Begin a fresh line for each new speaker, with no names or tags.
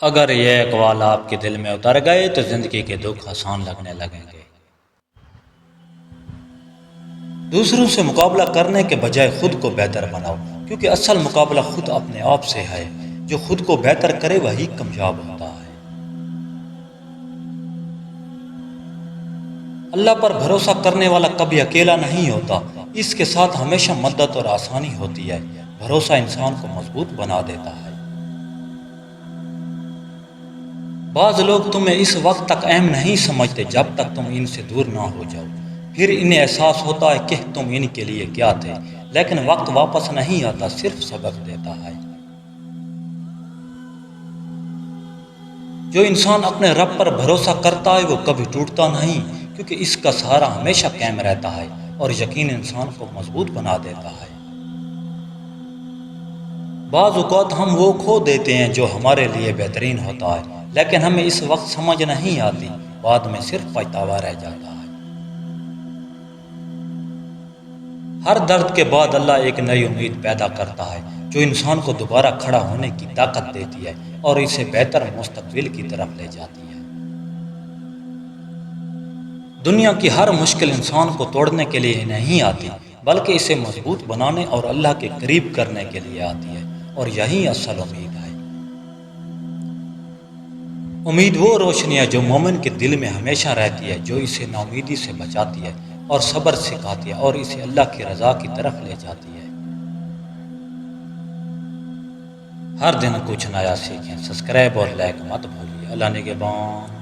اگر یہ اقوال آپ کے دل میں اتر گئے تو زندگی کے دکھ آسان لگنے لگیں گے۔ دوسروں سے مقابلہ کرنے کے بجائے خود کو بہتر بناؤ، کیونکہ اصل مقابلہ خود اپنے آپ سے ہے۔ جو خود کو بہتر کرے وہی کامیاب ہوتا ہے۔ اللہ پر بھروسہ کرنے والا کبھی اکیلا نہیں ہوتا، اس کے ساتھ ہمیشہ مدد اور آسانی ہوتی ہے۔ بھروسہ انسان کو مضبوط بنا دیتا ہے۔ بعض لوگ تمہیں اس وقت تک اہم نہیں سمجھتے جب تک تم ان سے دور نہ ہو جاؤ، پھر انہیں احساس ہوتا ہے کہ تم ان کے لیے کیا تھے، لیکن وقت واپس نہیں آتا، صرف سبق دیتا ہے۔ جو انسان اپنے رب پر بھروسہ کرتا ہے وہ کبھی ٹوٹتا نہیں، کیونکہ اس کا سہارا ہمیشہ قائم رہتا ہے، اور یقین انسان کو مضبوط بنا دیتا ہے۔ بعض اوقات ہم وہ کھو دیتے ہیں جو ہمارے لیے بہترین ہوتا ہے، لیکن ہمیں اس وقت سمجھ نہیں آتی، بعد میں صرف پچھتاوا رہ جاتا ہے۔ ہر درد کے بعد اللہ ایک نئی امید پیدا کرتا ہے، جو انسان کو دوبارہ کھڑا ہونے کی طاقت دیتی ہے اور اسے بہتر مستقبل کی طرف لے جاتی ہے۔ دنیا کی ہر مشکل انسان کو توڑنے کے لیے نہیں آتی، بلکہ اسے مضبوط بنانے اور اللہ کے قریب کرنے کے لیے آتی ہے، اور یہی اصل امید ہے۔ امید وہ روشنی ہے جو مومن کے دل میں ہمیشہ رہتی ہے، جو اسے ناامیدی سے بچاتی ہے اور صبر سکھاتی ہے اور اسے اللہ کی رضا کی طرف لے جاتی ہے۔ ہر دن کچھ نیا سیکھیں، سبسکرائب اور لائک مت بھولیے۔ اللہ نگہبان۔